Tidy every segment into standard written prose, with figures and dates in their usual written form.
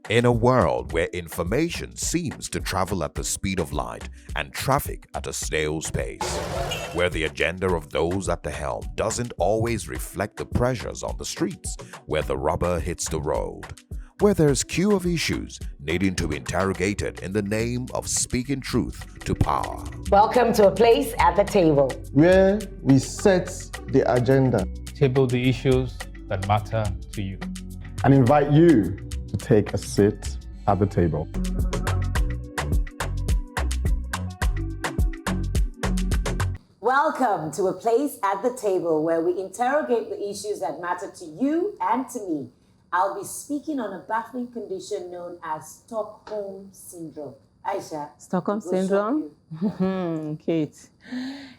In a world where information seems to travel at the speed of light and traffic at a snail's pace, where the agenda of those at the helm doesn't always reflect the pressures on the streets, where the rubber hits the road, where there's queue of issues needing to be interrogated in the name of speaking truth to power. Welcome to A Place at the Table, where we set the agenda, table the issues that matter to you, and invite you to take a seat at the table. Welcome to A Place at the Table, where we interrogate the issues that matter to you and to me. I'll be speaking on a baffling condition known as Stockholm Syndrome. Aisha. Stockholm Syndrome? Kate.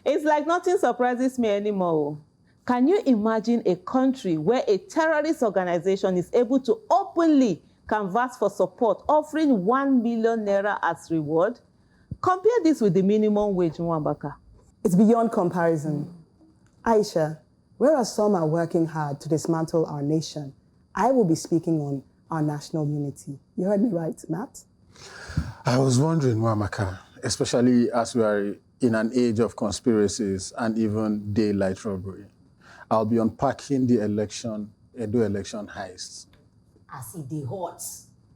It's like nothing surprises me anymore. Can you imagine a country where a terrorist organization is able to openly canvass for support, offering 1 million naira as reward? Compare this with the minimum wage, Nwamaka. It's beyond comparison. Aisha, whereas some are working hard to dismantle our nation, I will be speaking on our national unity. You heard me right, Matt? I was wondering, Nwamaka, especially as we are in an age of conspiracies and even daylight robbery. I'll be unpacking the Edo Election heist. I see the hot,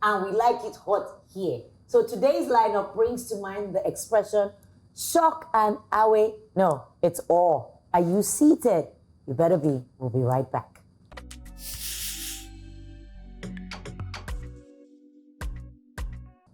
and we like it hot here. So today's lineup brings to mind the expression, shock and awe. No, it's awe. Are you seated? You better be. We'll be right back.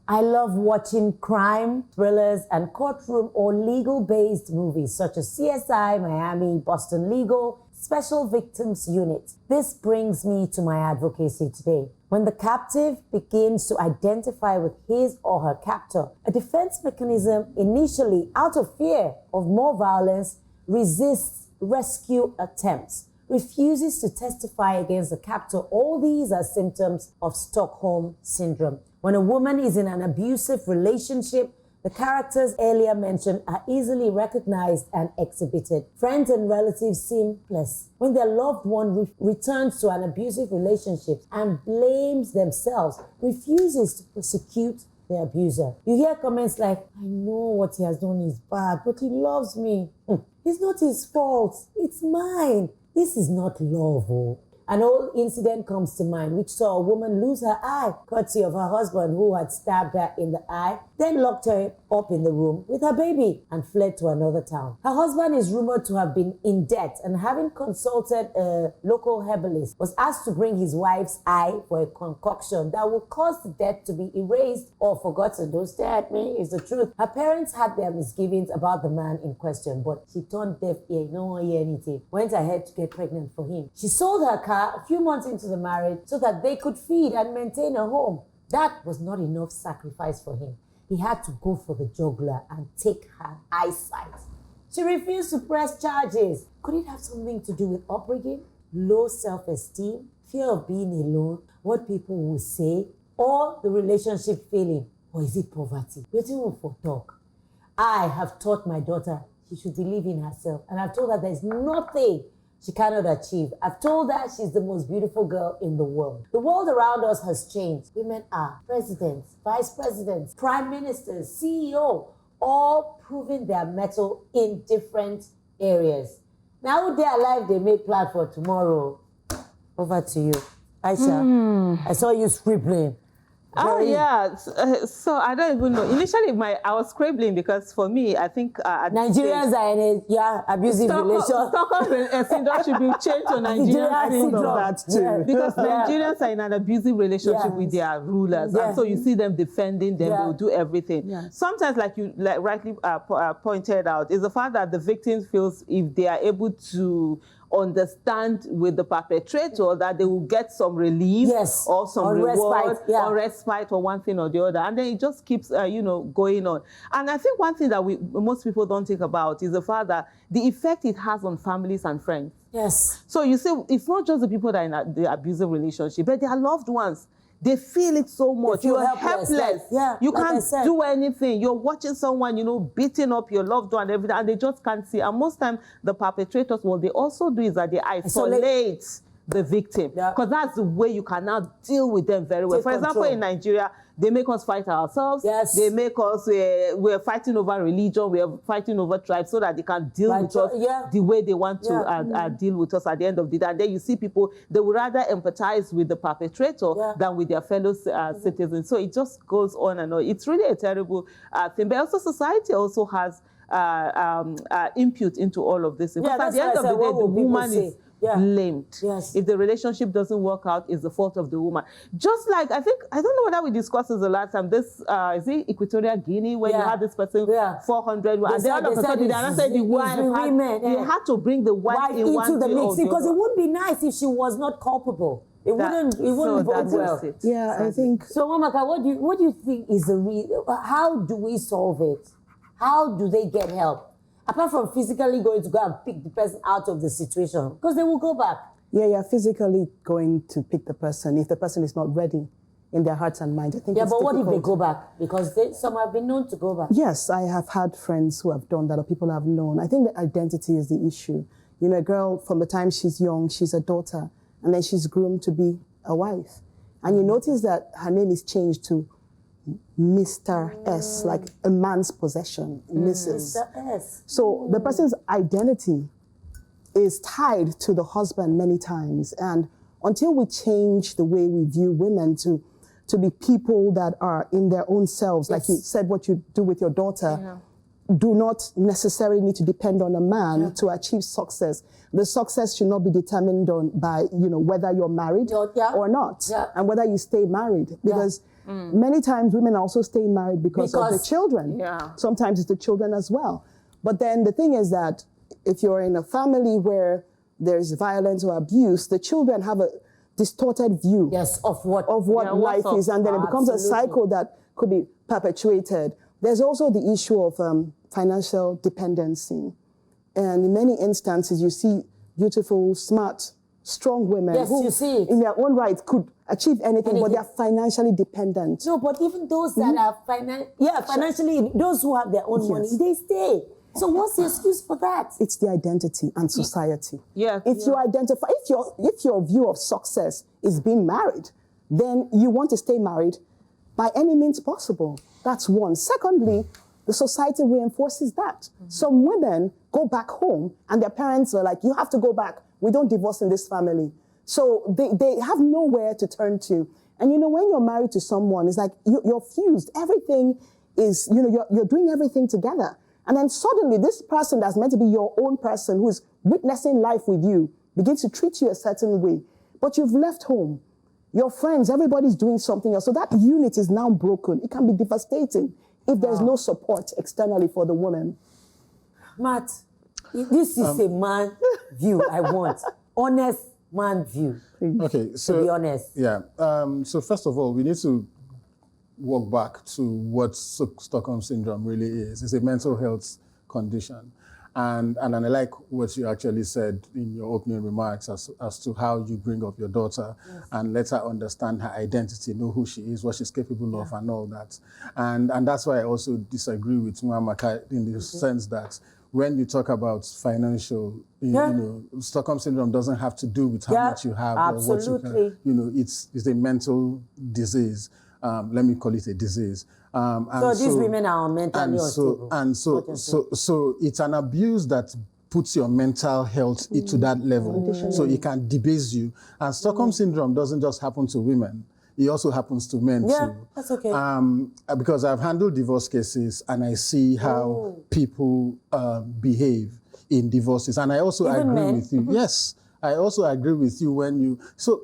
I love watching crime, thrillers, and courtroom or legal-based movies such as CSI, Miami, Boston Legal, Special Victims Unit. This brings me to my advocacy today. When the captive begins to identify with his or her captor, a defense mechanism initially, out of fear of more violence, resists rescue attempts, refuses to testify against the captor. All these are symptoms of Stockholm Syndrome. When a woman is in an abusive relationship, the characters earlier mentioned are easily recognized and exhibited. Friends and relatives seem less. When their loved one returns to an abusive relationship and blames themselves, refuses to prosecute the abuser. You hear comments like, I know what he has done is bad, but he loves me. It's not his fault, it's mine. This is not love, oh. An old incident comes to mind which saw a woman lose her eye, courtesy of her husband who had stabbed her in the eye, then locked her up in the room with her baby and fled to another town. Her husband is rumored to have been in debt and, having consulted a local herbalist, was asked to bring his wife's eye for a concoction that would cause the debt to be erased or forgotten. Don't stare at me, it's the truth. Her parents had their misgivings about the man in question, but she turned deaf ear, no one hear anything, went ahead to get pregnant for him. She sold her car a few months into the marriage so that they could feed and maintain a home. That was not enough sacrifice for him. He had to go for the jugular and take her eyesight. She refused to press charges. Could it have something to do with upbringing, low self-esteem, fear of being alone, what people will say, or the relationship failing? Or is it poverty? Waiting for talk. I have taught my daughter she should believe in herself, and I've told her there's nothing she cannot achieve. I've told her she's the most beautiful girl in the world. The world around us has changed. Women are presidents, vice presidents, prime ministers, CEO, all proving their mettle in different areas. Now they're alive, they make plans for tomorrow. Over to you. Aisha, I saw you scribbling. Oh, yeah. So I don't even know. Initially, I was scribbling because for me, I think... Nigerians are in a abusive relation. Stockholm Syndrome should be changed to Nigerian Syndrome. That too. Yeah. Because Nigerians are in an abusive relationship with their rulers. Yeah. And so you see them defending them, they'll do everything. Yeah. Sometimes, like you rightly pointed out, is the fact that the victim feels if they are able to understand with the perpetrator that they will get some relief or some reward or respite or one thing or the other. And then it just keeps, going on. And I think one thing that most people don't think about is the fact that the effect it has on families and friends. Yes. So you see, it's not just the people that are in the abusive relationship, but their loved ones. they feel it so much. You're helpless. You can't do anything. You're watching someone, beating up your loved one and everything, and they just can't see. And most times, the perpetrators, what they also do is that they isolate the victim, because that's the way you can now deal with them very well. For example, in Nigeria, they make us fight ourselves. They make us, we're fighting over religion, we're fighting over tribes, so that they can deal with us the way they want to deal with us at the end of the day. And then you see people, they would rather empathize with the perpetrator than with their fellow citizens. So it just goes on and on. It's really a terrible thing. But also society also has input into all of this. Because at the end of the day, the woman is blamed. If the relationship doesn't work out, it's the fault of the woman. Just like, I don't know whether we discussed this the last time, this, is it Equatorial Guinea, where you had this person, 400, and then all of a sudden, the wife had to bring the wife into the mix, because it wouldn't be nice if she was not culpable. It wouldn't bode well. I think. So, Nwamaka, what do you think is the reason? How do we solve it? How do they get help? Apart from physically going to go and pick the person out of the situation, because they will go back. Physically going to pick the person if the person is not ready in their hearts and minds. I think it's but what difficult. if they go back? Because some have been known to go back. Yes, I have had friends who have done that, or people have known. I think that identity is the issue. A girl, from the time she's young, she's a daughter, and then she's groomed to be a wife. And you notice that her name is changed to Mr. S, like a man's possession, Mrs. Mr. S. So the person's identity is tied to the husband many times. And until we change the way we view women to be people that are in their own selves, like you said, what you do with your daughter, do not necessarily need to depend on a man to achieve success. The success should not be determined by, whether you're married or not, and whether you stay married. Because many times women also stay married because of the children. Sometimes it's the children as well. But then the thing is that if you're in a family where there's violence or abuse, the children have a distorted view of what life is, and then it becomes a cycle that could be perpetuated. There's also the issue of financial dependency. And in many instances, you see beautiful, smart, strong women who, in their own right, could achieve anything, but they are financially dependent. No, but even those that are financially, those who have their own money, they stay. So what's the excuse for that? It's the identity and society. If you identify, if your view of success is being married, then you want to stay married by any means possible. That's one. Secondly, the society reinforces that. Some women go back home and their parents are like, you have to go back. We don't divorce in this family. So they have nowhere to turn to. And when you're married to someone, it's like you're fused. Everything is, you're doing everything together. And then suddenly this person that's meant to be your own person who is witnessing life with you begins to treat you a certain way. But you've left home. Your friends, everybody's doing something else. So that unit is now broken. It can be devastating if there's no support externally for the woman. Matt, this is a man view I want. Honest man view. Okay, so to be honest. So first of all, we need to walk back to what Stockholm Syndrome really is. It's a mental health condition. And I like what you actually said in your opening remarks as to how you bring up your daughter and let her understand her identity, know who she is, what she's capable of, and all that. And that's why I also disagree with Nwamaka in the sense that when you talk about financial, Stockholm Syndrome doesn't have to do with how much you have or what you can. It's a mental disease. Let me call it a disease. So these women are mentally unstable. So it's an abuse that puts your mental health into that level. So it can debase you. And Stockholm Syndrome doesn't just happen to women. It also happens to men too. That's okay. Because I've handled divorce cases and I see how people behave in divorces. And I also agree with you. Yes, I also agree with you when you... So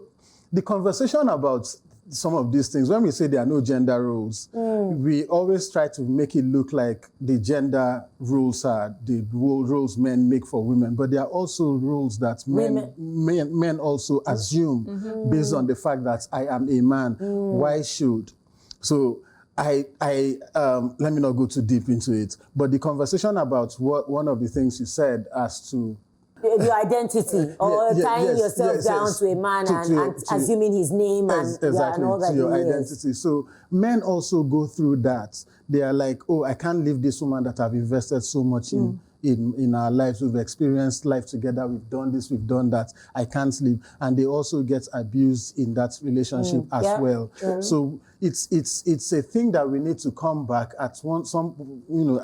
the conversation about some of these things, when we say there are no gender roles, we always try to make it look like the gender rules are the roles men make for women, but there are also rules that men also assume based on the fact that I am a man. Why should? So I let me not go too deep into it, but the conversation about what one of the things you said as to your identity, or tying yourself down to a man and assuming his name and all that. To your he is. identity. So men also go through that. They are like, oh, I can't leave this woman that I've invested so much in our lives. We've experienced life together. We've done this, we've done that. I can't leave. And they also get abused in that relationship as well. So it's a thing that we need to come back at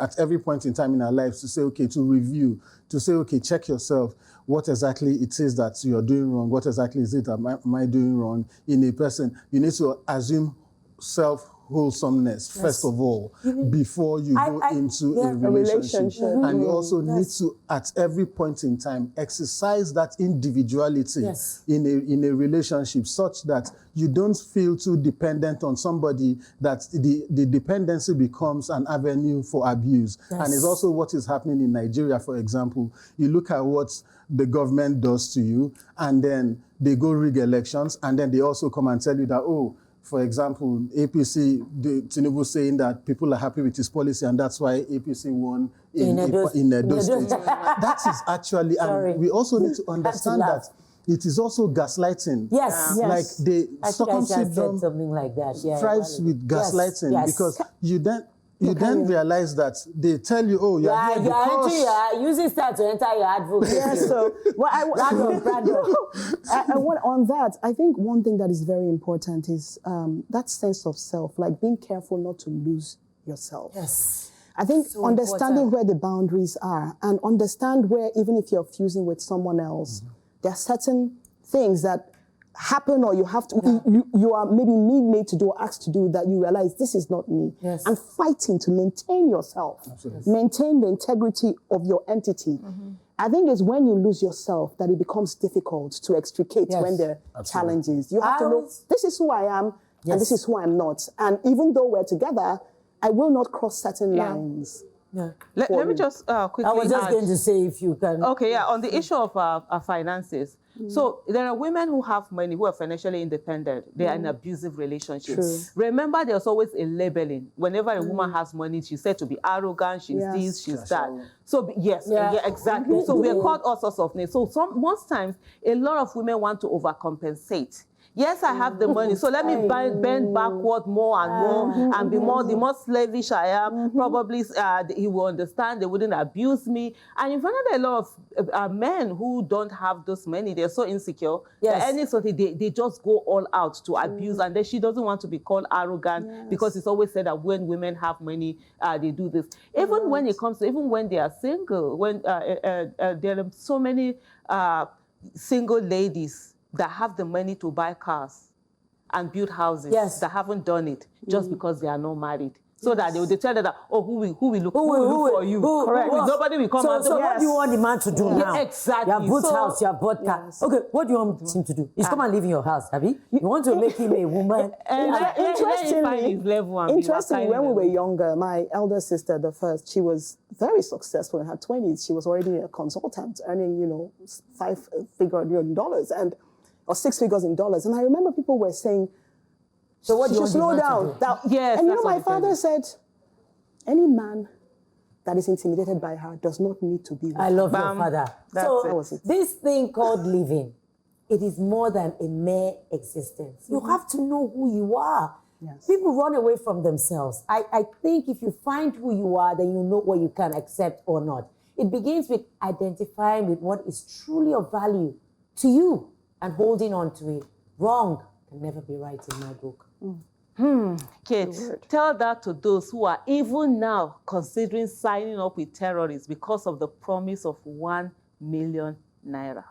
at every point in time in our lives to say, okay, to review, to say, okay, check yourself. What exactly it is that you're doing wrong? What exactly is it am I doing wrong in a person? You need to assume self-wholesomeness, first of all, before you go into a relationship. And you also need to, at every point in time, exercise that individuality in a relationship such that you don't feel too dependent on somebody, that the dependency becomes an avenue for abuse. And it's also what is happening in Nigeria, for example. You look at what the government does to you, and then they go rig elections, and then they also come and tell you that, oh, for example, APC, Tinubu saying that people are happy with his policy, and that's why APC won in Edo State. That is actually, and we also need to understand that it is also gaslighting. Yes. Like the Stockholm Syndrome something like that. thrives with gaslighting because you then realize that they tell you, oh, you're here because... You're using that to enter your advocacy. So, on that, I think one thing that is very important is that sense of self, like being careful not to lose yourself. Yes. I think understanding where the boundaries are and understand where, even if you're fusing with someone else, there are certain things that happen or you have to, you are maybe made to do or asked to do that you realize this is not me. Yes. And fighting to maintain yourself, maintain the integrity of your entity. I think it's when you lose yourself that it becomes difficult to extricate when there are challenges. You have to know, this is who I am and this is who I'm not. And even though we're together, I will not cross certain lines. Let me just quickly I was just going to say, if you can. Okay, on the issue of finances. So there are women who have money, who are financially independent. They are in abusive relationships. Remember, there's always a labeling. Whenever a woman has money, she's said to be arrogant, she's this, she's that. So exactly. So we are called all sorts of names. So most times, a lot of women want to overcompensate. Yes, I have the money, so let me bend backward more and more and be more, the more slavish I am, probably he will understand, they wouldn't abuse me. And you find out a lot of men who don't have this money, they're so insecure that they just go all out to abuse, and then she doesn't want to be called arrogant because it's always said that when women have money, they do this. Even when it comes to, even when they are single, when there are so many single ladies that have the money to buy cars and build houses that haven't done it just because they are not married. So that they tell them that, oh, who will look for you? Correct. Nobody will come out. So what do you want the man to do now? Exactly. You have bought house, you have bought car. Okay, what do you want him to do? He's come and live in your house, Abby. You want to make him a woman? Interestingly, when we were younger, my elder sister, the first, she was very successful in her 20s. She was already a consultant, earning, $5 figures in dollars or 6 figures in dollars. And I remember people were saying, so what do you want slow down? And my father said, any man that is intimidated by her does not need to be with I love your father. So this thing called living, it is more than a mere existence. You have to know who you are. People run away from themselves. I think if you find who you are, then you know what you can accept or not. It begins with identifying with what is truly of value to you and holding on to it. Wrong can never be right in my book. Kate, tell that to those who are even now considering signing up with terrorists because of the promise of 1 million naira.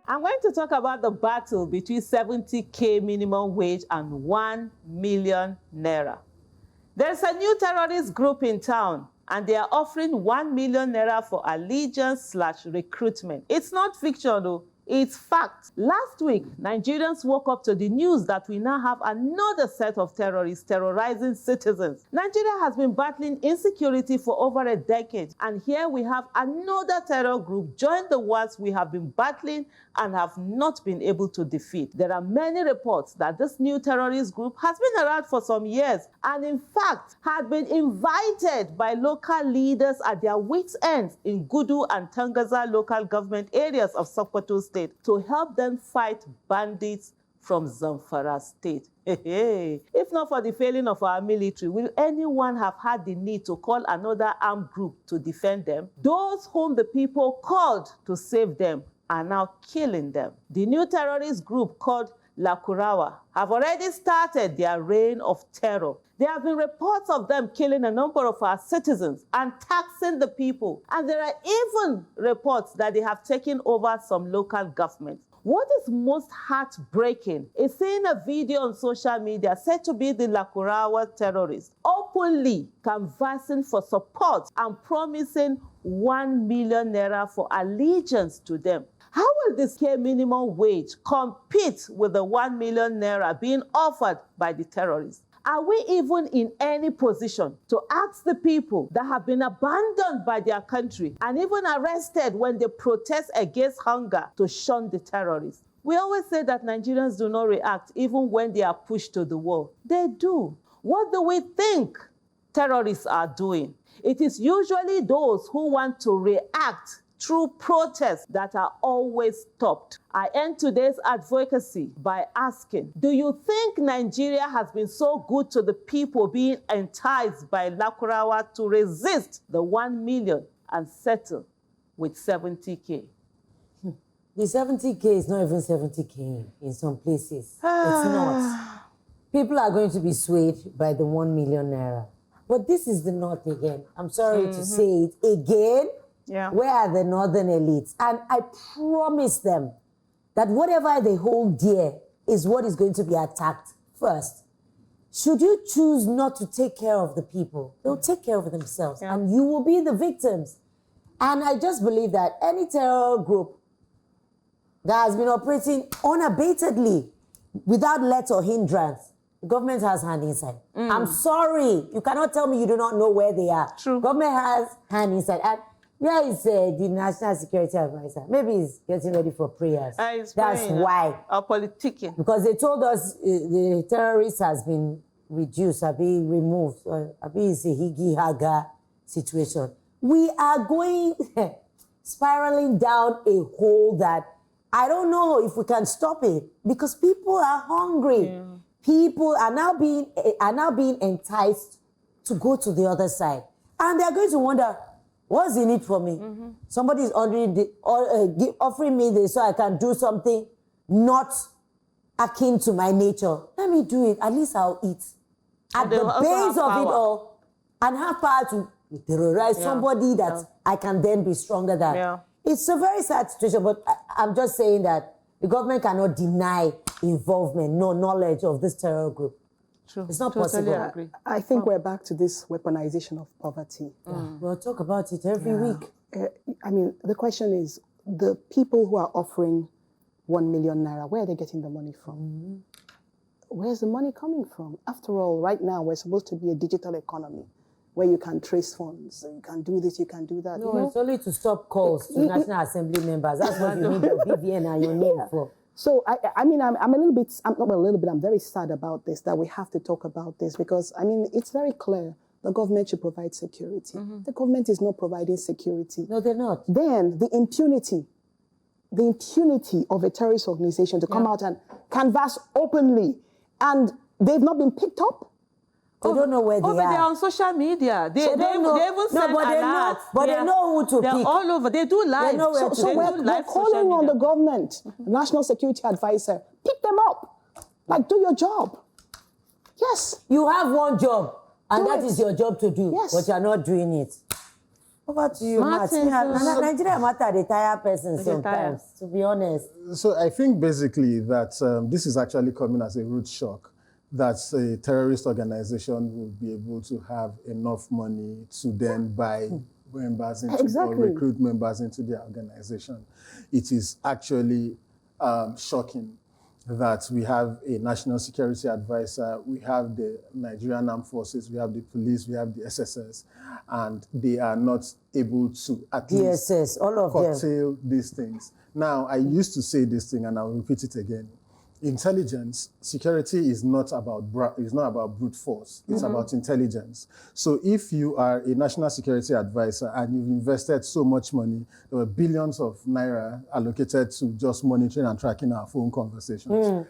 I'm going to talk about the battle between 70K minimum wage and 1 million naira. There's a new terrorist group in town, and they are offering 1 million naira for allegiance/recruitment. It's not fiction, though. It's fact. Last week, Nigerians woke up to the news that we now have another set of terrorists terrorizing citizens. Nigeria has been battling insecurity for over a decade, and here we have another terror group join the ones we have been battling and have not been able to defeat. There are many reports that this new terrorist group has been around for some years and in fact had been invited by local leaders at their wits' ends in Gudu and Tangaza local government areas of Sokoto State to help them fight bandits from Zamfara State. If not for the failing of our military, will anyone have had the need to call another armed group to defend them? Those whom the people called to save them are now killing them. The new terrorist group called Lakurawa have already started their reign of terror. There have been reports of them killing a number of our citizens and taxing the people. And there are even reports that they have taken over some local governments. What is most heartbreaking is seeing a video on social media said to be the Lakurawa terrorists openly canvassing for support and promising 1 million naira for allegiance to them. How will this care minimum wage compete with the 1 million naira being offered by the terrorists? Are we even in any position to ask the people that have been abandoned by their country and even arrested when they protest against hunger to shun the terrorists? We always say that Nigerians do not react even when they are pushed to the wall. They do. What do we think terrorists are doing? It is usually those who want to react through protests that are always stopped. I end today's advocacy by asking, do you think Nigeria has been so good to the people being enticed by Lakurawa to resist the 1 million and settle with 70K? The 70K is not even 70K in some places. It's not. People are going to be swayed by the 1 million naira. But this is the North again. I'm sorry to say it again. Yeah. Where are the northern elites? And I promise them that whatever they hold dear is what is going to be attacked first. Should you choose not to take care of the people, they'll take care of themselves, and you will be the victims. And I just believe that any terror group that has been operating unabatedly without let or hindrance, the government has hand inside. I'm sorry, you cannot tell me you do not know where they are. True. Government has hand inside. And where is the National Security Advisor? Maybe he's getting ready for prayers. That's praying, why. Or politicking. Because they told us the terrorist has been reduced, or being removed, or it's a higi-haga situation. We are going spiraling down a hole that I don't know if we can stop it, because people are hungry. People are now being enticed to go to the other side. And they're going to wonder, what's in it for me? Somebody is offering me this so I can do something not akin to my nature. Let me do it. At least I'll eat. At the base of it all, and have power to terrorize somebody that I can then be stronger than. It's a very sad situation, but I'm just saying that the government cannot deny involvement, no knowledge of this terror group. True. It's not Totally possible. agree. I think we're back to this weaponization of poverty. We'll talk about it every week. I mean, the question is, the people who are offering 1 million naira, where are they getting the money from? Where's the money coming from? After all, right now, we're supposed to be a digital economy where you can trace funds, you can do this, you can do that. No, it's only to stop calls to National Assembly members. That's what you need your BVN and your name for. So, I'm very sad about this, that we have to talk about this, because, I mean, it's very clear the government should provide security. The government is not providing security. No, they're not. Then the impunity of a terrorist organization to come out and canvass openly, and they've not been picked up. They don't know where they are. They're on social media. They even send alerts. But they know who to pick. They're all over. They do live. They know where So we're calling on the government, National Security Advisor, pick them up. Like, do your job. Yes. You have one job, and that is your job to do. Yes. But you're not doing it. Over to you, Martin. Nigeria matter the tired person sometimes, to be honest. So I think basically that this is actually coming as a root shock, that a terrorist organization will be able to have enough money to then buy members into or recruit members into their organization. It is actually shocking that we have a national security advisor, we have the Nigerian Armed Forces, we have the police, we have the SSS, and they are not able to at least curtail these things. Now, I used to say this thing, and I'll repeat it again. Intelligence, security is not about brute force. It's about intelligence. So if you are a national security advisor and you've invested so much money, there were billions of naira allocated to just monitoring and tracking our phone conversations.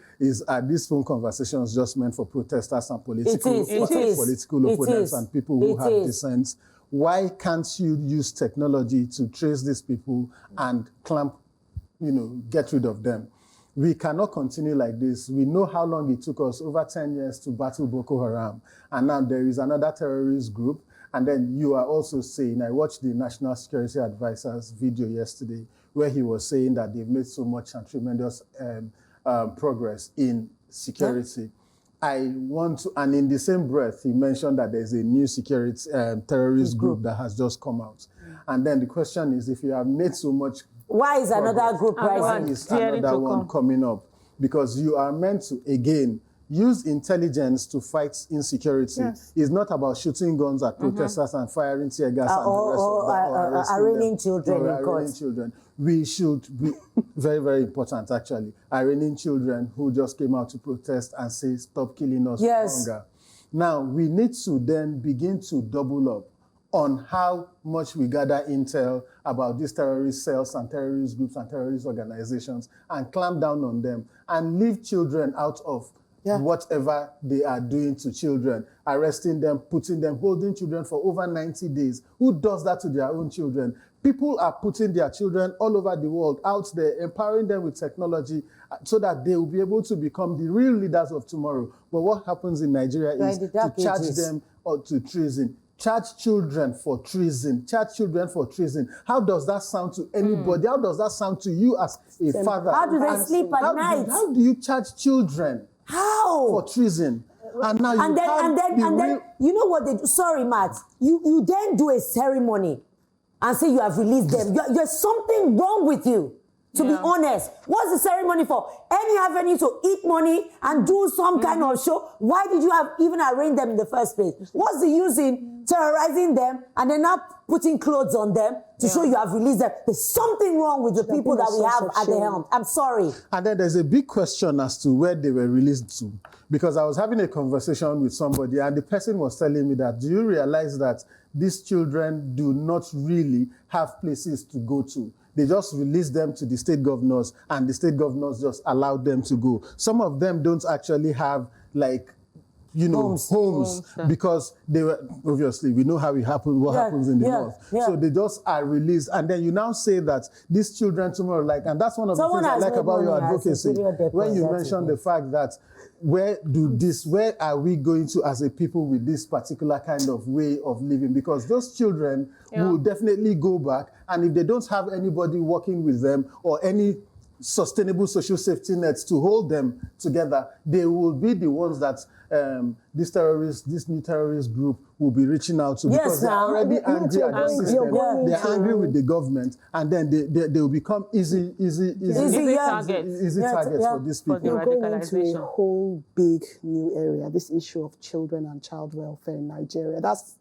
Are these phone conversations just meant for protesters and political opponents and people who have dissent? Why can't you use technology to trace these people and get rid of them? We cannot continue like this. We know how long it took us, over 10 years, to battle Boko Haram. And now there is another terrorist group. And then you are also saying, I watched the National Security Advisor's video yesterday, where he was saying that they've made so much and tremendous progress in security. I want to, and in the same breath, he mentioned that there's a new security terrorist group that has just come out. And then the question is, if you have made so much why is another group rising? Why is another one coming up? Because you are meant to, again, use intelligence to fight insecurity. It's not about shooting guns at protesters and firing tear gas and the rest of that, or arraigning children. We should be very, very important, actually. Arraigning children who just came out to protest and say, stop killing us for hunger. Now, we need to then begin to double up on how much we gather intel about these terrorist cells and terrorist groups and terrorist organizations and clamp down on them and leave children out of whatever they are doing to children, arresting them, putting them, holding children for over 90 days. Who does that to their own children? People are putting their children all over the world out there, empowering them with technology so that they will be able to become the real leaders of tomorrow. But what happens in Nigeria is to charge them to treason. Charge children for treason. Charge children for treason. How does that sound to anybody? How does that sound to you as a father? How do they sleep at night? How do you charge children? How? For treason. And now and then you know what they do? Sorry, Matt. You then do a ceremony and say you have released them. There's something wrong with you. To be honest, what's the ceremony for? Any avenue to eat money and do some kind of show? Why did you have even arranged them in the first place? What's the use in terrorizing them and then not putting clothes on them to show you have released them? There's something wrong with the people that we have at the helm. I'm sorry. And then there's a big question as to where they were released to. Because I was having a conversation with somebody and the person was telling me that, do you realize that these children do not really have places to go to? They just released them to the state governors and the state governors just allowed them to go. Some of them don't actually have homes because they were, obviously, we know how it happens, what happens in the north. So they just are released. And then you now say that these children tomorrow, and that's one of the things I like about your advocacy, when you mention the fact that where are we going to as a people with this particular kind of way of living? Because those children will definitely go back, and if they don't have anybody working with them or any sustainable social safety nets to hold them together, they will be the ones that this new terrorist group will be reaching out to, because they're already angry at the system. They're angry with the government, and then they will become easy targets for these people. We're going into a whole big new area, this issue of children and child welfare in Nigeria. That's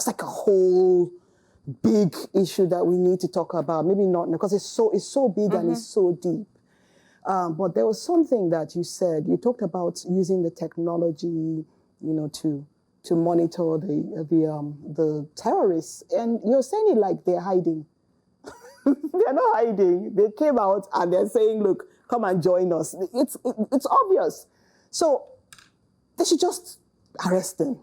like a whole big issue that we need to talk about. Maybe not, because it's so big and it's so deep. But there was something that you said. You talked about using the technology, to monitor the terrorists, and you're saying it like they're hiding. They're not hiding. They came out and they're saying, "Look, come and join us." It's obvious. So they should just arrest them.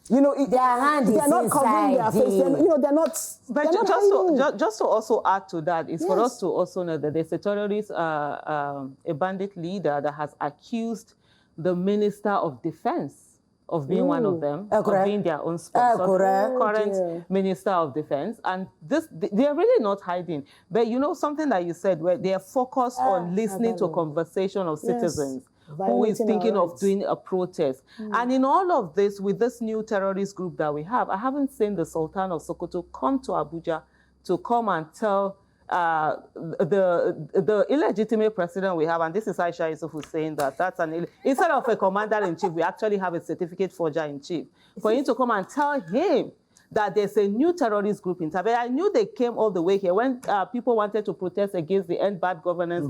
Their hand is not covering their face. They're not. But just to also add to that is for us to also know that there's a terrorist, a bandit leader that has accused the Minister of Defense of being one of them, of being their own sponsor, current Minister of Defense. And they're really not hiding. But something that you said, where they are focused on listening to conversation of citizens. who is thinking of rights. doing a protest. And in all of this, with this new terrorist group that we have, I haven't seen the Sultan of Sokoto come to Abuja to come and tell the illegitimate president we have, and this is Aisha Yesufu saying that that's instead of a commander-in-chief, we actually have a certificate forger-in-chief. For him to come and tell him that there's a new terrorist group in Tabet. I knew they came all the way here when people wanted to protest against the End Bad Governance,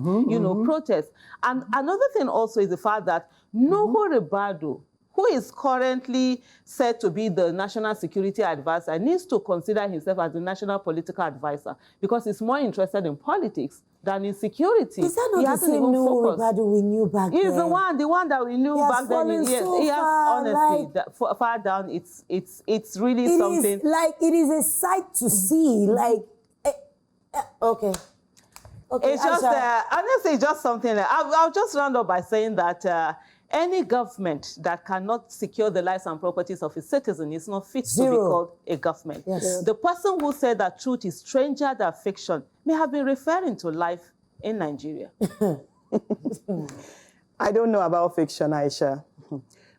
protest. And another thing also is the fact that Nuhu Ribadu, who is currently said to be the national security advisor, needs to consider himself as the national political advisor because he's more interested in politics than in security. Is that not the same Nuhu Ribadu we knew back then? He's the one that we knew back then. He has honestly far down. It's really something. It is a sight to see. Okay. It's just honestly, it's just something. I'll just round up by saying that. Any government that cannot secure the lives and properties of its citizens is not fit to be called a government. Yes. The person who said that truth is stranger than fiction may have been referring to life in Nigeria. I don't know about fiction, Aisha.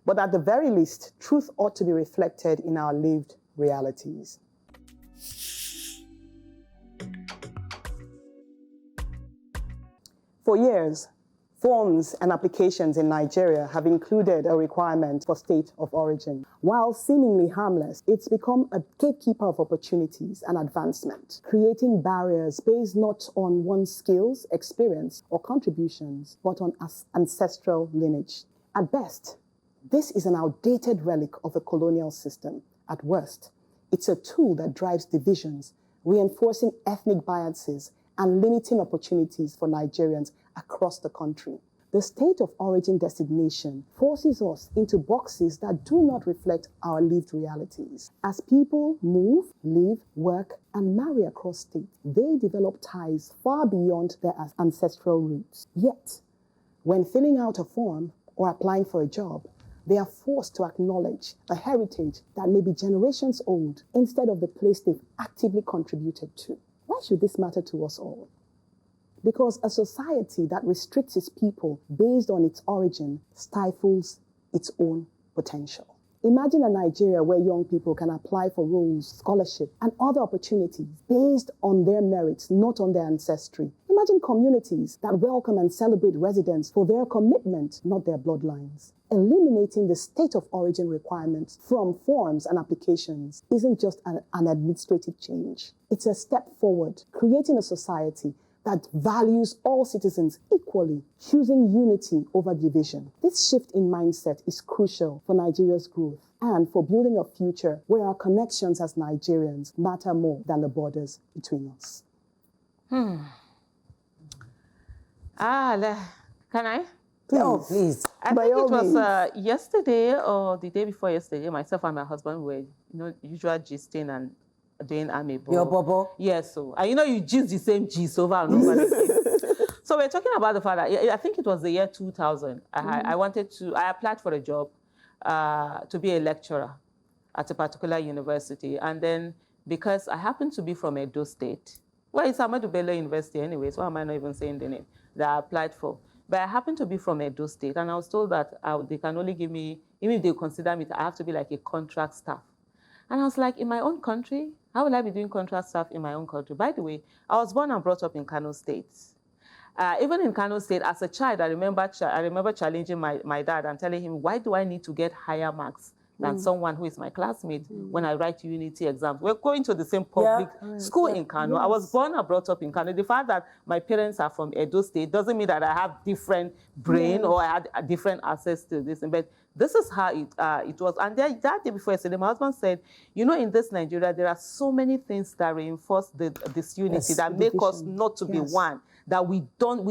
But at the very least, truth ought to be reflected in our lived realities. For years, forms and applications in Nigeria have included a requirement for state of origin. While seemingly harmless, it's become a gatekeeper of opportunities and advancement, creating barriers based not on one's skills, experience, or contributions, but on ancestral lineage. At best, this is an outdated relic of a colonial system. At worst, it's a tool that drives divisions, reinforcing ethnic biases and limiting opportunities for Nigerians across the country. The state of origin designation forces us into boxes that do not reflect our lived realities. As people move, live, work, and marry across states, they develop ties far beyond their ancestral roots. Yet, when filling out a form or applying for a job, they are forced to acknowledge a heritage that may be generations old instead of the place they've actively contributed to. Why should this matter to us all? Because a society that restricts its people based on its origin stifles its own potential. Imagine a Nigeria where young people can apply for roles, scholarship, and other opportunities based on their merits, not on their ancestry. Imagine communities that welcome and celebrate residents for their commitment, not their bloodlines. Eliminating the state of origin requirements from forms and applications isn't just an administrative change. It's a step forward, creating a society that values all citizens equally, choosing unity over division. This shift in mindset is crucial for Nigeria's growth and for building a future where our connections as Nigerians matter more than the borders between us. Can I? Please. Oh, please. I think it was yesterday or the day before yesterday, myself and my husband were, usual gisting and doing amebo. Your bobo? Yes, so you gist the same gist over and over again. So we're talking about the fact that I think it was the year 2000. I applied for a job to be a lecturer at a particular university. And then because I happened to be from Edo State, well, it's Ahmadu Bello University anyway, so why am I not even saying the name that I applied for? But I happened to be from Edo State, and I was told that they can only give me, even if they consider me, I have to be like a contract staff. And I was like, in my own country, how will I be doing contract staff in my own country? By the way, I was born and brought up in Kano State. Even in Kano State, as a child, I remember challenging my dad and telling him, why do I need to get higher marks than someone who is my classmate when I write unity exams? We're going to the same public school in Kano. Yes. I was born and brought up in Kano. The fact that my parents are from Edo State doesn't mean that I have different brain or I had different access to this. But this is how it was. And that day before yesterday, my husband said, in this Nigeria, there are so many things that reinforce this unity, that make us not to be one, that we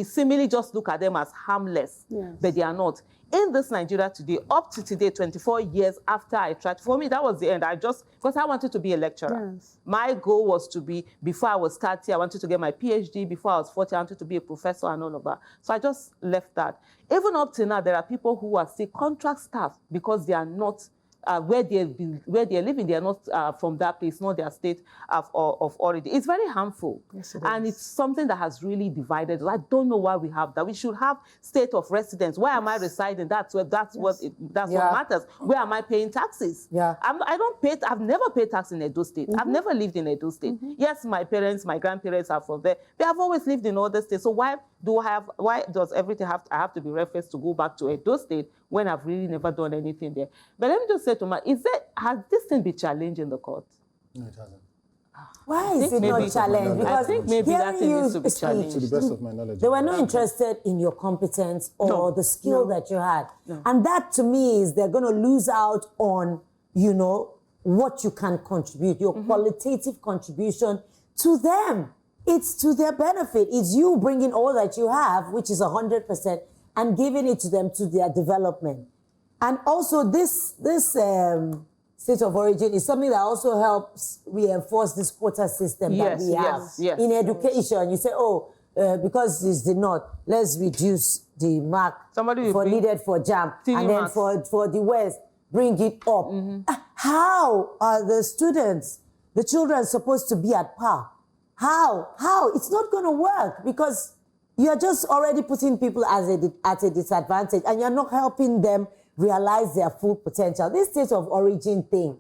seemingly just look at them as harmless, but they are not. In this Nigeria today, up to today, 24 years after I tried, for me, that was the end. Because I wanted to be a lecturer. Yes. My goal was to be, before I was 30, I wanted to get my PhD. Before I was 40, I wanted to be a professor and all of that. So I just left that. Even up to now, there are people who are still contract staff because they are not where they're living. They are not from that place, not their state of origin. It's very harmful. Yes, and it's something that has really divided us. I don't know why we have that. We should have state of residence. Where am I residing? That's what matters. Where am I paying taxes? Yeah. I've never paid tax in Edo State. I've never lived in Edo State. Yes, my parents, my grandparents are from there. They have always lived in other states. So why does everything I have to be referenced to go back to Edo State when I've really never done anything there? But let me just say to Mark, has this thing been challenged in the court? No, it hasn't. Why is it not challenged? I think maybe that thing needs to be challenged. To the best of my knowledge. They were not interested in your competence or the skill that you had. No. And that to me is they're going to lose out on, what you can contribute, your qualitative contribution to them. It's to their benefit. It's you bringing all that you have, which is 100%, and giving it to them to their development. And also this state of origin is something that also helps reinforce this quota system that we have. Yes. In education, you say, because it's the North, let's reduce the mark needed for JAM. And then for the West, bring it up. How are the children supposed to be at par? How? It's not going to work because you're just already putting people at a disadvantage and you're not helping them realize their full potential. This state of origin thing,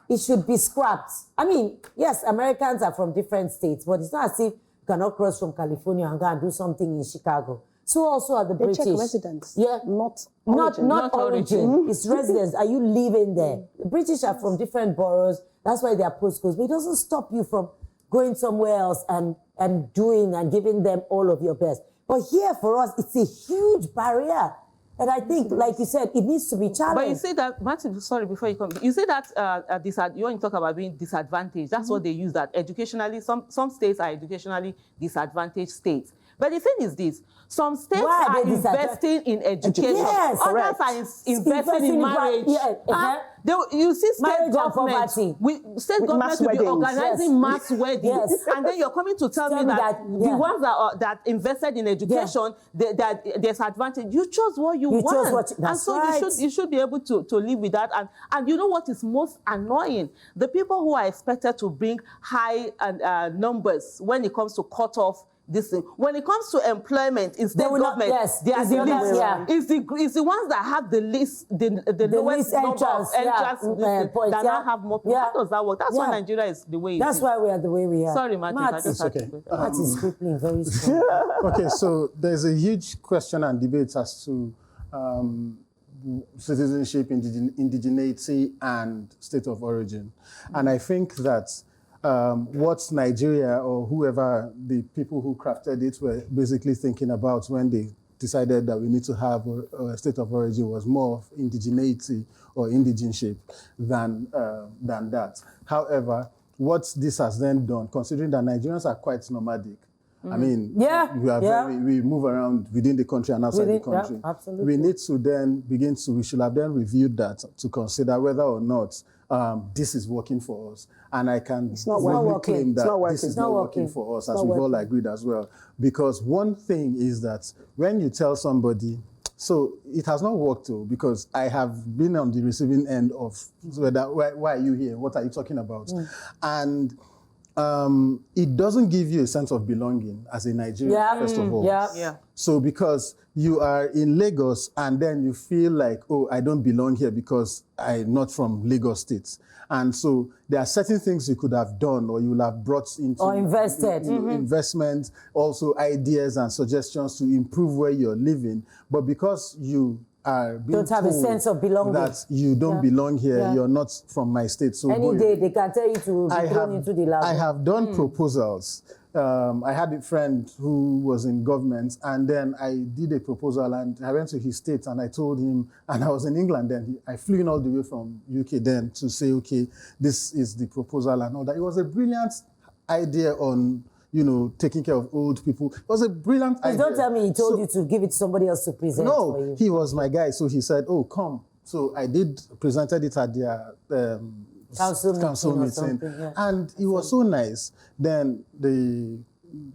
it should be scrapped. I mean, yes, Americans are from different states, but it's not as if you cannot cross from California and go and do something in Chicago. So also are the British. They check residence. Yeah. Not origin. Not origin. It's residence. Are you living there? The British are from different boroughs. That's why they are postcodes. But it doesn't stop you from going somewhere else and doing and giving them all of your best. But here for us, it's a huge barrier. And I think, like you said, it needs to be challenged. But you say that, Martin, sorry, before you come, you say that you want to talk about being disadvantaged. That's what they use, that educationally, some states are educationally disadvantaged states. But the thing is this, some states are investing in education. Yes, others are investing in marriage. You see state governments will be organizing mass weddings. And then you're coming to tell me that the ones that invested in education, there's advantage. You chose what you want. And so you should be able to live with that. And you know what is most annoying? The people who are expected to bring high numbers when it comes to cut off this thing. When it comes to employment in state government, they are the least. It's the ones that have the least, the lowest number of entrance points, that now have more people. How does that work? That's why Nigeria is the way it is. That's why we are the way we are. Sorry, Martin. Matt is crippling very strong. Okay, so there's a huge question and debate as to citizenship, indigeneity, and state of origin. And I think that what Nigeria or whoever the people who crafted it were basically thinking about when they decided that we need to have a state of origin was more of indigeneity or indigenship than that. However, what this has then done, considering that Nigerians are quite nomadic, I mean, we move around within the country and outside the country. Yeah, absolutely. We need to then we should have then reviewed that to consider whether or not this is working for us. And I can claim that this is not working for us, as we've all agreed as well. Because one thing is that when you tell somebody, so it has not worked too, because I have been on the receiving end of why are you here? What are you talking about? And it doesn't give you a sense of belonging as a Nigerian, first of all. So because you are in Lagos and then you feel like, oh, I don't belong here because I'm not from Lagos State. And so there are certain things you could have done or you will have brought into... Or invested. Investment, also ideas and suggestions to improve where you're living. But because you are being don't have a sense of belonging. That you don't belong here, you're not from my state. So any day they can tell you to be thrown into the lab. I have done proposals. I had a friend who was in government, and then I did a proposal, and I went to his state, and I told him, and I was in England then. I flew in all the way from UK then to say, okay, this is the proposal and all that. It was a brilliant idea on, taking care of old people. It was a brilliant idea. Don't tell me he told you to give it to somebody else to present for you. No, he was my guy, so he said, oh, come. So I presented it at their council meeting. And it was so nice. Then the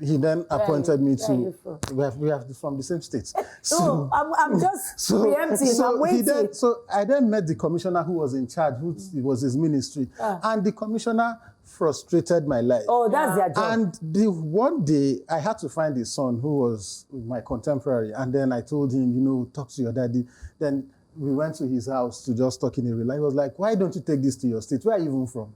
he then appointed me to. We have from the same states. So I'm just preempting. I'm waiting. I then met the commissioner who was in charge, who was his ministry, and the commissioner frustrated my life. Oh, that's their job. And one day I had to find his son, who was my contemporary, and then I told him, talk to your daddy. Then we went to his house to just talk in a real life. He was like, why don't you take this to your state? Where are you even from?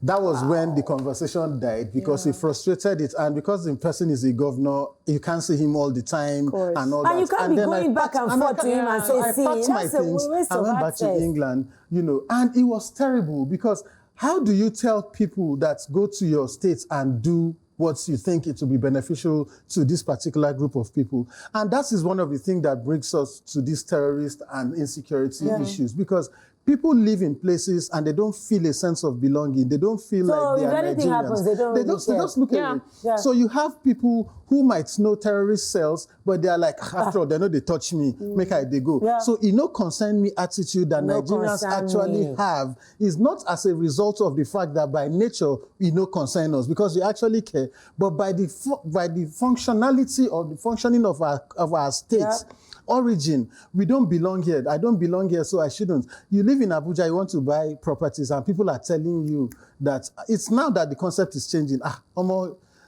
That was when the conversation died, because he frustrated it, and because the person is a governor, you can't see him all the time and all that. And you can't be going back and forth to him and say, I packed my things, I went back to England, and it was terrible, because how do you tell people that go to your state and do what you think it will be beneficial to this particular group of people? And that is one of the things that brings us to these terrorist and insecurity issues, because people live in places and they don't feel a sense of belonging. They don't feel like they are Nigerians. So if anything happens, they just look at it. Yeah. So you have people who might know terrorist cells, but they are like, after all, they know they touch me, make they go. Yeah. So concern me attitude that Nigerians actually have is not as a result of the fact that by nature we concern us, because we actually care, but by the functionality or the functioning of our states. Yeah. Origin, we don't belong here. I don't belong here, so I shouldn't. You live in Abuja, you want to buy properties, and people are telling you that it's now that the concept is changing.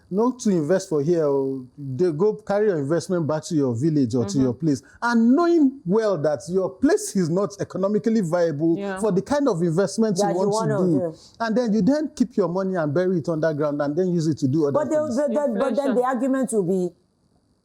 Not to invest for here, or they go carry your investment back to your village or to your place, and knowing well that your place is not economically viable for the kind of investment you want to do. And then you keep your money and bury it underground and then use it to do other things. But then the argument will be,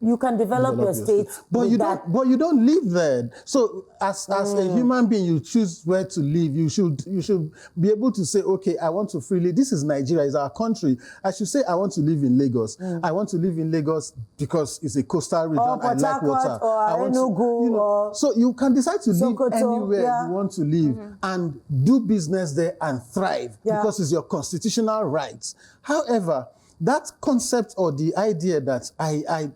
you can develop your state, but you don't live there. So as a human being, you choose where to live. You should be able to say, okay, I want to freely. This is Nigeria, it's our country. I should say I want to live in Lagos. I want to live in Lagos because it's a coastal region. I like water. So you can decide to live anywhere you want to live and do business there and thrive because it's your constitutional rights. However, that concept or the idea that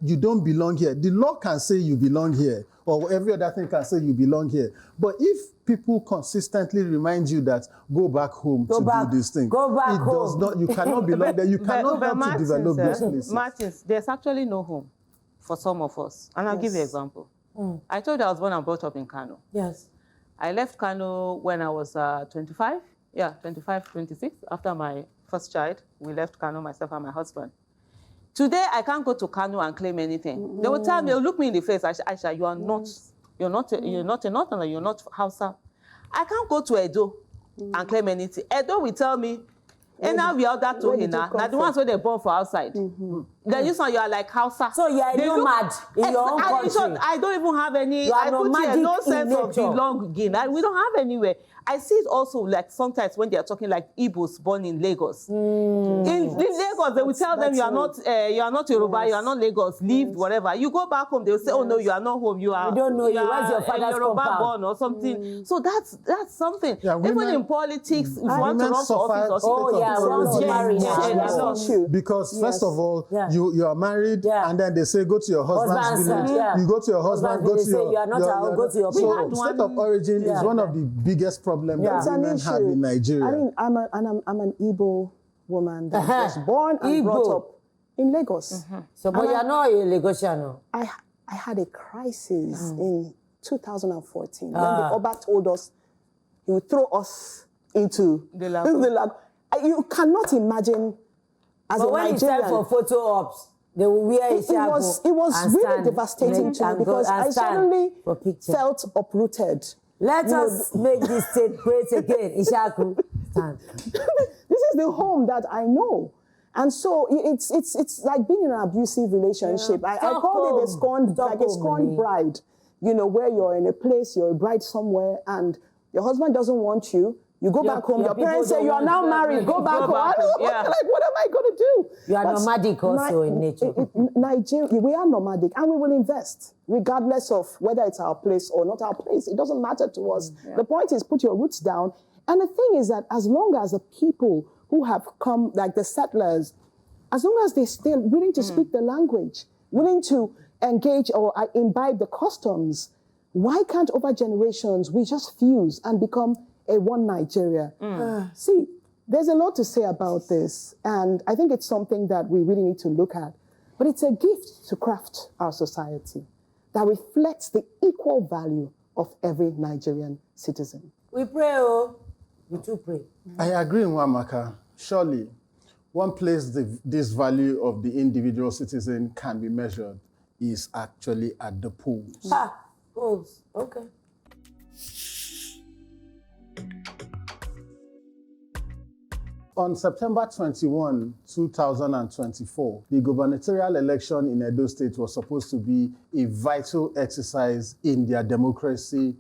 you don't belong here, the law can say you belong here, or every other thing can say you belong here. But if people consistently remind you that go back home do this thing, you cannot belong there. You cannot help to develop those places. Martin, there's actually no home for some of us. And I'll give you an example. I told you I was born and brought up in Kano. Yes. I left Kano when I was 25. Yeah, 25, 26, after my first child. We left Kano, myself and my husband. Today, I can't go to Kano and claim anything. They will tell me, they'll look me in the face, Aisha, you're not a Northerner, you're not Hausa. I can't go to Edo and claim anything. Edo will tell me, and now we are that to Hina. Now the ones where they're born for outside. Then you are like Hausa. So you are nomad in your own country. I don't even have any. I put here no sense of belonging. We don't have anywhere. I see it also like sometimes when they are talking like Igbos born in Lagos. In Lagos, they will tell them you are not Yoruba, you are not Lagos, lived, whatever. You go back home, they will say, oh no, you are not home. You are. We don't know you. Where's your father's Yoruba born or something. So that's something. Yeah, even in politics, if you want to run for office, because first of all, you are married, and then they say go to your husband's village. You go to your husband, go to your. You are not go to your. So state of origin is one of the biggest problems that women have in Nigeria. I mean, I'm an Igbo woman that was born and brought up in Lagos. So, but you're not a Lagosian. I had a crisis in 2014 when the Oba told us he would throw us into the lab. You cannot imagine as a Nigerian. When it's time for photo ops, they will wear a shabu. It was really devastating to me because I suddenly felt uprooted. Let us make this state great again. Ishaku, stand. This is the home that I know. And so it's like being in an abusive relationship. I call it a scorned bride. Where you're in a place, you're a bride somewhere, and your husband doesn't want you. You go back home, your parents say you are now married, go back home. Like, what am I going to do? You are nomadic also in nature. Nigeria, we are nomadic, and we will invest, regardless of whether it's our place or not our place. It doesn't matter to us. The point is, put your roots down. And the thing is that as long as the people who have come, like the settlers, as long as they're still willing to speak the language, willing to engage or imbibe the customs, why can't over generations we just fuse and become a one Nigeria? See, There's a lot to say about this, and I think it's something that we really need to look at. But it's a gift to craft our society that reflects the equal value of every Nigerian citizen. We pray, oh, we too pray. I agree, Nwamaka. Surely, one place this value of the individual citizen can be measured is actually at the polls. Polls, okay. On September 21, 2024, the gubernatorial election in Edo State was supposed to be a vital exercise in their democratic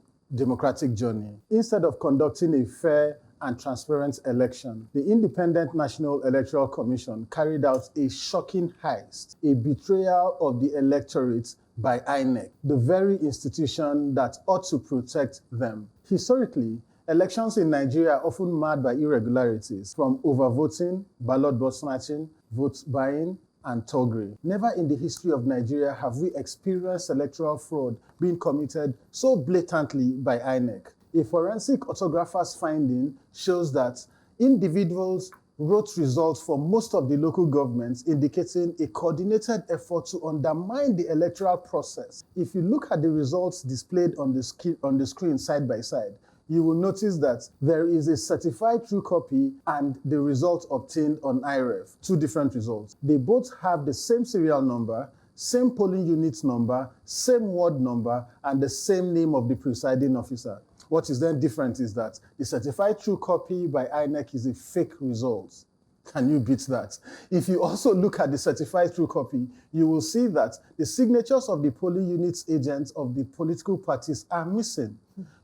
journey. Instead of conducting a fair and transparent election, the Independent National Electoral Commission carried out a shocking heist, a betrayal of the electorate by INEC, the very institution that ought to protect them. Historically, elections in Nigeria are often marred by irregularities, from overvoting, ballot box snatching, vote buying, and thuggery. Never in the history of Nigeria have we experienced electoral fraud being committed so blatantly by INEC. A forensic autographer's finding shows that individuals wrote results for most of the local governments, indicating a coordinated effort to undermine the electoral process. If you look at the results displayed on the screen side by side, you will notice that there is a certified true copy and the result obtained on IREF, two different results. They both have the same serial number, same polling unit number, same ward number, and the same name of the presiding officer. What is then different is that the certified true copy by INEC is a fake result. Can you beat that? If you also look at the certified true copy, you will see that the signatures of the polling units agents of the political parties are missing.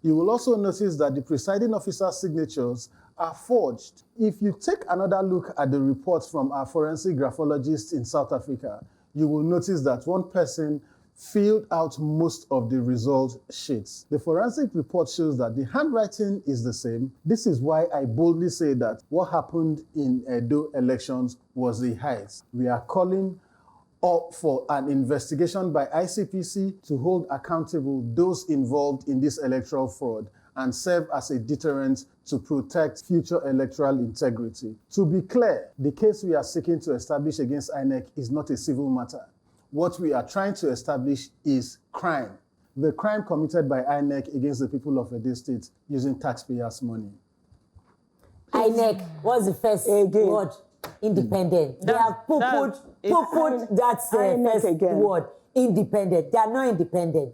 You will also notice that the presiding officer's signatures are forged. If you take another look at the reports from our forensic graphologists in South Africa, you will notice that one person filled out most of the result sheets. The forensic report shows that the handwriting is the same. This is why I boldly say that what happened in Edo elections was a heist. We are calling up for an investigation by ICPC to hold accountable those involved in this electoral fraud and serve as a deterrent to protect future electoral integrity. To be clear, the case we are seeking to establish against INEC is not a civil matter. What we are trying to establish is crime. The crime committed by INEC against the people of Edo State using taxpayers' money. INEC was the first word, independent. They have put that first word, independent. They are not independent.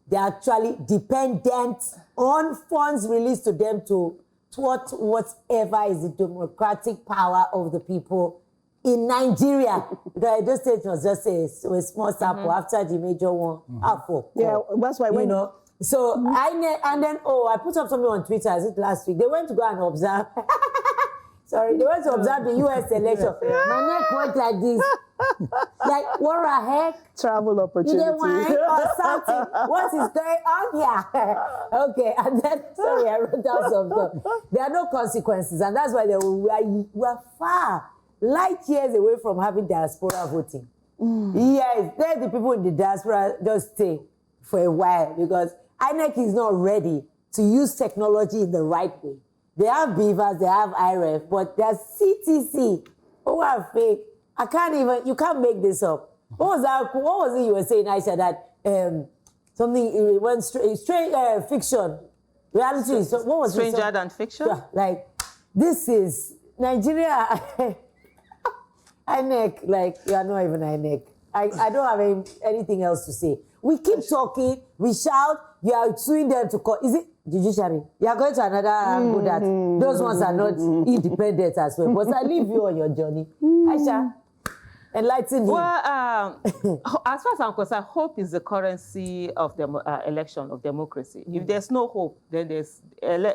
They are actually dependent on funds released to them to thwart whatever is the democratic power of the people in Nigeria. Because Edo State was just a small sample after the major one. Yeah, that's why you know. So INEC, and then I put up something on Twitter, is it last week? They went to go and observe. Sorry, they went to observe the US election. My neck went like this. Like, what the heck? Travel opportunity. You wine or something. What is going on here? Okay, and then, sorry, I wrote down some stuff. There are no consequences, and that's why we are far, light years away from having diaspora voting. Yes, then the people in the diaspora just stay for a while because INEC is not ready to use technology in the right way. They have beavers, they have IREF, but there's CTC. Oh, are fake. You can't make this up. What was it you were saying, Aisha, that something went straight fiction. Reality is, what was it? Stranger than fiction? Like, this is Nigeria. INEC, like, you are not even INEC. I don't have anything else to say. We keep talking, we shout, you are suing them to court. Is it judiciary? You are going to another angle that those ones are not independent as well. But I leave you on your journey. Aisha, enlighten me. Well, as far as I'm concerned, hope is the currency of the election, of democracy. If there's no hope, then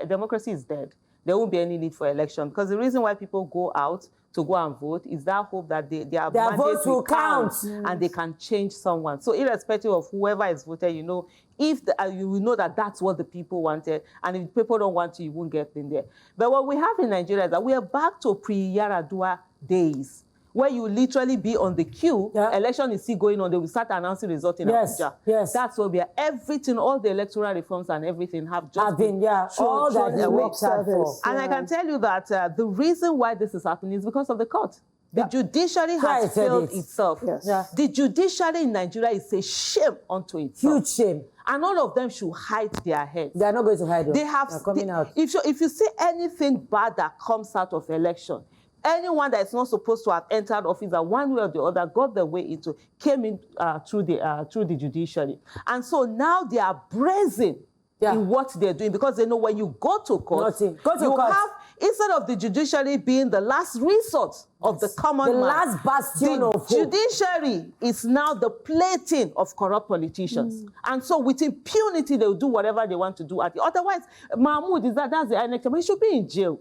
democracy is dead. There won't be any need for election. Because the reason why people go out to go and vote is that hope that their votes will count and they can change someone. So irrespective of whoever is voted, you know, if you will know that that's what the people wanted, and if people don't want you won't get in there. But what we have in Nigeria is that we are back to pre-Yaradua days, where you literally be on the queue. Election is still going on. They will start announcing results in Abuja. Yes. That's where we are. Everything, all the electoral reforms and everything have just been all that he works hard for. And I can tell you that the reason why this is happening is because of the court. The judiciary has failed itself. Yes. The judiciary in Nigeria is a shame unto itself. Huge shame. And all of them should hide their heads. They are not going to hide them. They're coming out. If you see anything bad that comes out of election, anyone that is not supposed to have entered office that one way or the other got their way into, came in through the judiciary. And so now they are brazen in what they're doing, because they know when you go to court, have, instead of the judiciary being the last resort of the common man, last bastion of hope. Judiciary is now the plaything of corrupt politicians. And so with impunity, they'll do whatever they want to do. Otherwise, Mahmoud, that's the INEC chairman. He should be in jail.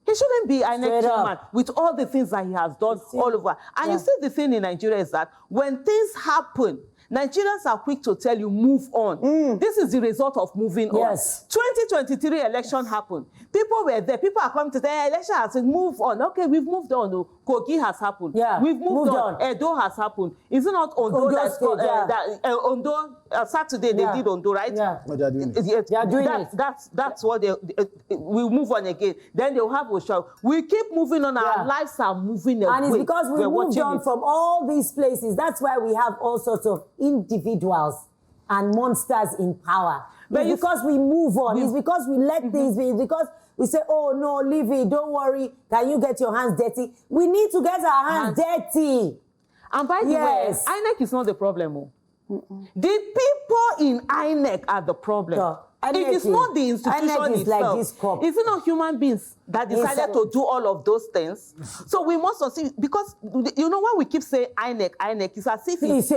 He shouldn't be INEC chairman with all the things that he has done all over. And you see, the thing in Nigeria is that when things happen, Nigerians are quick to tell you, move on. This is the result of moving on. 2023 election happened. People were there. People are coming to say, hey, election has moved on. Okay, we've moved on. Kogi has happened. We've moved on. Edo has happened. Is it not Ondo Ondo, Saturday they did Ondo, right? They are doing it. That's what we'll move on again. Then they'll have a show. We keep moving on. Our lives are moving away. And it's because we moved on from all these places. That's why we have all sorts of individuals and monsters in power. But it's because we move on. It's because we let things be. It's because we say, oh, no, leave it. Don't worry. Can you get your hands dirty? We need to get our hands dirty. And by the way, INEC is not the problem. The people in INEC are the problem. It is not the institution itself. Like this cup. It's not human beings that decided to do all of those things. So we must see, because you know when we keep saying INEC, it's as if it's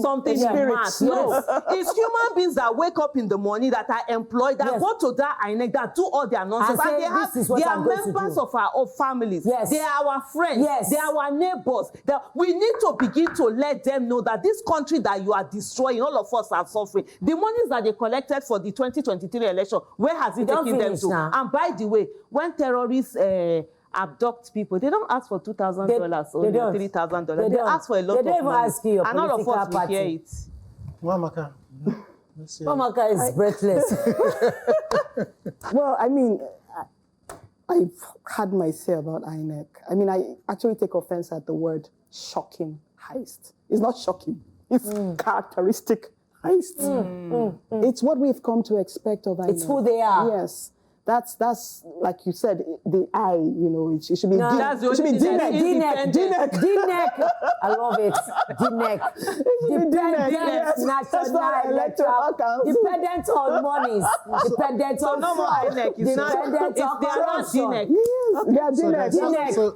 something mass. No, it's human beings that wake up in the morning, that are employed, that go to that INEC, that do all their nonsense, and they are members of our families. They are our friends. They are our neighbors. We need to begin to let them know that this country that you are destroying, all of us are suffering. The monies that they collected for the 2023 election, where has it taken them to? Now. And by the way, when terrorists abduct people, they don't ask for $2,000 or $3,000. They ask for a lot of money. They don't even ask you, and all of us will hear it. Nwamaka. Nwamaka is breathless. Well, I mean, I've had my say about INEC. I mean, I actually take offense at the word shocking heist. It's not shocking. It's characteristic heist. It's what we've come to expect of INEC. It's who they are. Yes. That's like you said, the eye, you know, it should be D-neck. I love it. D-neck. Dependent national electoral account. Dependent on monies. Dependent on no more INEC. Dependent on corruption. They are D-neck. So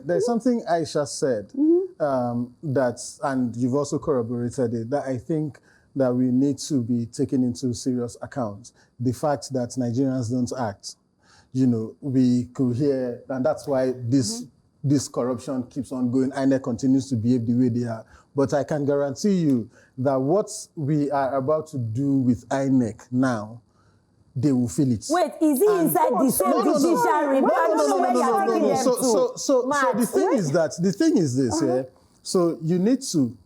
there's something Aisha said that, and you've also corroborated it, that I think that we need to be taken into serious account. The fact that Nigerians don't act. You know, we could hear, and that's why this corruption keeps on going. INEC continues to behave the way they are. But I can guarantee you that what we are about to do with INEC now, they will feel it. Wait, is he inside the same judiciary? So the thing is this, So you need to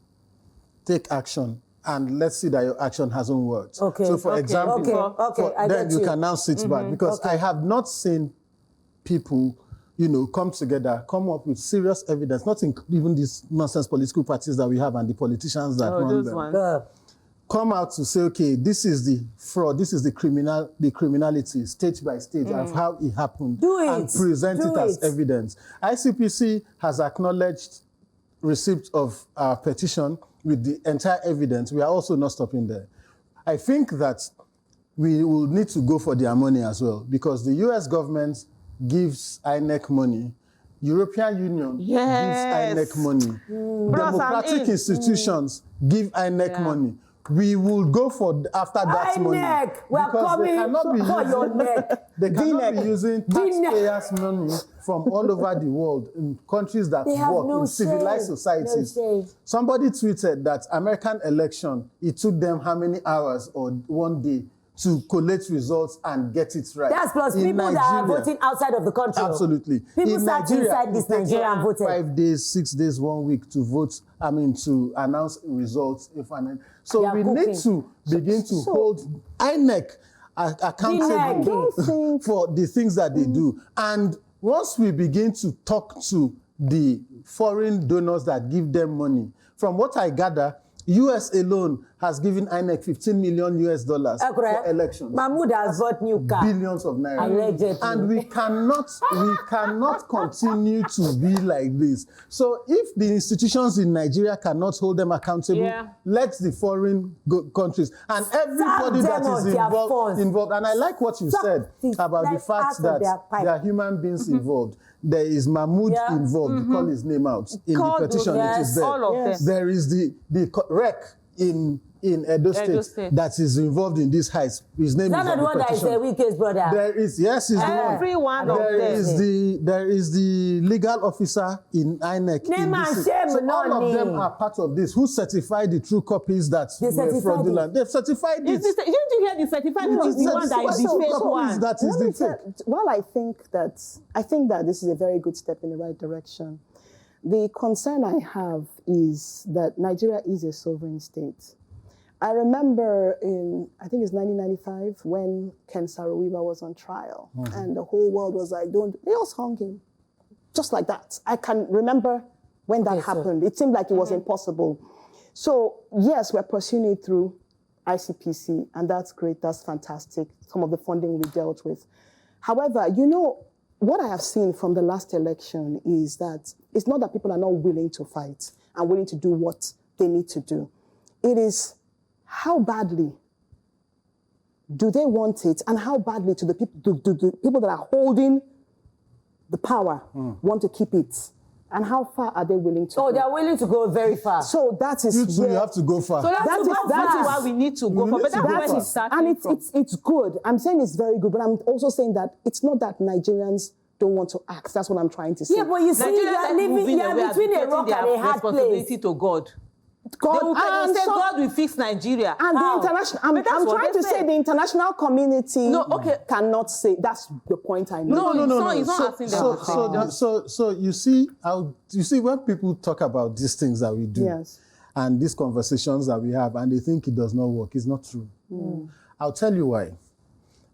take action. And let's see that your action hasn't worked. Okay. So, for example, then you can now sit back, because I have not seen people, you know, come together, come up with serious evidence. Not even these nonsense political parties that we have and the politicians that run them. Come out to say, okay, this is the fraud, this is the criminality, stage by stage, of how it happened, and present it as evidence. ICPC has acknowledged receipt of our petition with the entire evidence. We are also not stopping there. I think that we will need to go for their money as well, because the US government gives INEC money, European Union gives INEC money, democratic institutions give INEC money. We will go for after that money. We are coming for your neck. They cannot be using taxpayers' money from all over the world in countries that work in civilized societies. Somebody tweeted that American election, it took them how many hours or one day to collate results and get it right. That's plus in people Nigeria, that are voting outside of the country. Absolutely. People in sat inside this Nigeria and voted. 5 days, 6 days, 1 week to vote, to announce results. So we need to begin to hold INEC accountable for the things that they do. And once we begin to talk to the foreign donors that give them money, from what I gather, US alone has given INEC $15 million for elections. Mahmoud has bought new car. Billions of naira. Allegedly. And we cannot continue to be like this. So if the institutions in Nigeria cannot hold them accountable, let the foreign countries and everybody that is involved. And I like what you said about the fact that there are human beings involved. There is Mahmoud involved. Call his name out in the petition. It is there. All of them. There is the REC in Edo State that is involved in this heist. His name is on the petition. That is the one that is the weakest brother. There is, yes, he's the one. Every one of them. There is the legal officer in INEC. So all of them are part of this. Who certified the true copies that were fraudulent? They've certified it. Didn't you hear the certified? It is the one that is the fake one. That is the fake. Well, I think that this is a very good step in the right direction. The concern I have is that Nigeria is a sovereign state. I remember I think it's 1995, when Ken Saro-Wiwa was on trial, and the whole world was like, they just hung him. Just like that. I can remember when that happened. It seemed like it was impossible. So yes, we're pursuing it through ICPC, and that's great, that's fantastic, some of the funding we dealt with. However, what I have seen from the last election is that it's not that people are not willing to fight and willing to do what they need to do. It is how badly do they want it, and how badly do the people that are holding the power want to keep it, and how far are they willing to go? They're willing to go very far. So that is you have to go far. So that is why we need to go for. But that's where it's starting from. It's good. I'm saying it's very good, but I'm also saying that it's not that Nigerians don't want to act. That's what I'm trying to say. Yeah, but you see, you're between a rock and a hard place. To God. They will say God will fix Nigeria. And the international, I'm trying to say the international community cannot say. That's the point I make. No. He's not asking them. So you see when people talk about these things that we do, and these conversations that we have, and they think it does not work, it's not true. I'll tell you why.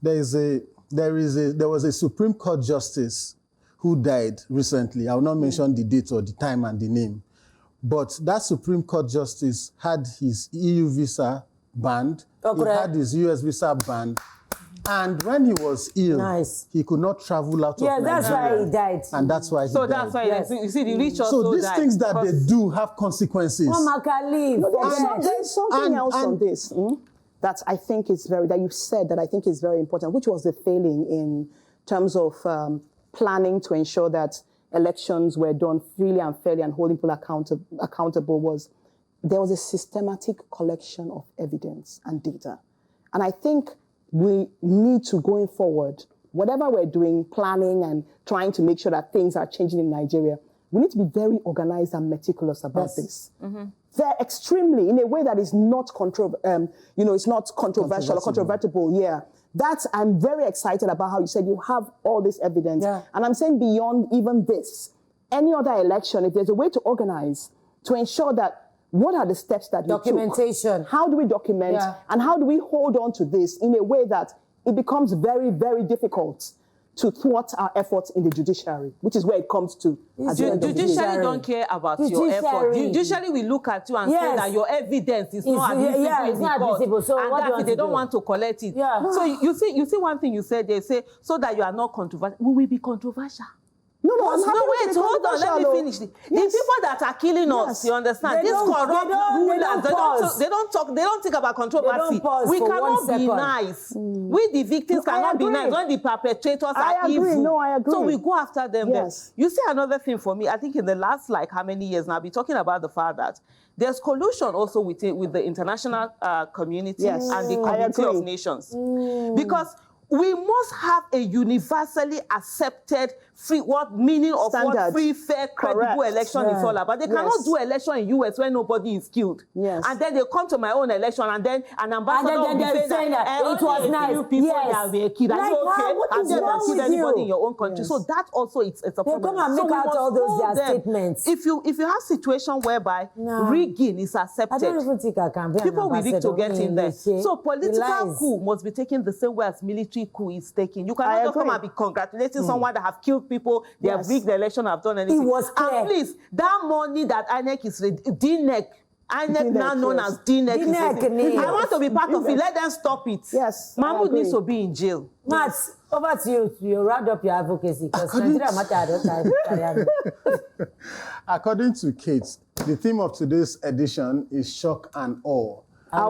There was a Supreme Court justice who died recently. I will not mention the date or the time and the name. But that Supreme Court justice had his EU visa banned. He had his US visa banned. And when he was ill, he could not travel out of Nigeria. Yeah, that's why he died. And that's why he died. So that's why, you see, the rich also So these things that they do have consequences. Nwamaka, leave. There's something else on this that I think is that you said that I think is very important, which was the failing in terms of planning to ensure that elections were done freely and fairly and holding people accountable. There was a systematic collection of evidence and data. And I think we need to, going forward, whatever we're doing, planning and trying to make sure that things are changing in Nigeria, we need to be very organized and meticulous about this. They're extremely, in a way that is not it's not controversial or controvertible. That I'm very excited about how you said you have all this evidence. And I'm saying beyond even this, any other election, if there's a way to organize to ensure that what are the steps that you took? Documentation. How do we document? And how do we hold on to this in a way that it becomes very, very difficult to thwart our efforts in the judiciary, which is where it comes to. Judiciary don't care about your effort. Judiciary will look at you and say that your evidence is not admissible. So and they don't want to collect it. So you see one thing you said, they say, so that you are not controversial. We will be controversial. No, wait, hold on, let me finish. The people that are killing us, you understand? These corrupt rulers, they don't think about controversy. We cannot be nice. We, the victims, cannot be nice when the perpetrators are evil. No, I agree. So we go after them. Yes. You see another thing for me, I think in the last, how many years now, I've been talking about the fact that there's collusion also with the international community and the Community of Nations. Because we must have a universally accepted meaning of Standard. what free, fair, credible Correct. election is all about. They cannot do election in US where nobody is killed. Yes. And then they come to my own election and then an ambassador will be saying that it was nice. people that were killed. Like, Are you okay? what Have is you ever wrong killed with anybody you? in your own country? So that also it's a problem. come and So make we out must all those hold their them. statements. If you have situation whereby rigging is accepted, I don't even think I can be people will rig to get in there. So political lies. coup must be taken the same way as military coup is taken. You I cannot just come agree. and be congratulating someone that have killed people, they have rigged the election, have done anything. It was clear. And please, that money that INEC is DNEC now known as DNEC. I want to be part of it. Let them stop it. Yes, I Mahmoud agree. needs to be in jail. Matt, over to you. You round up your advocacy because Nigeria matter. According to Kate, the theme of today's edition is shock and awe. I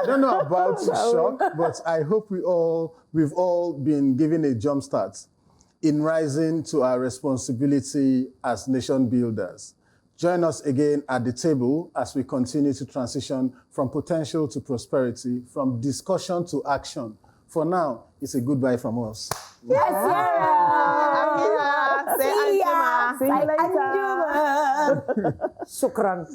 don't know about shock, but I hope we've all been given a jump start in rising to our responsibility as nation builders. Join us again at the table as we continue to transition from potential to prosperity, from discussion to action. For now, it's a goodbye from us. Yes, Say See ya. See you later. Shukran.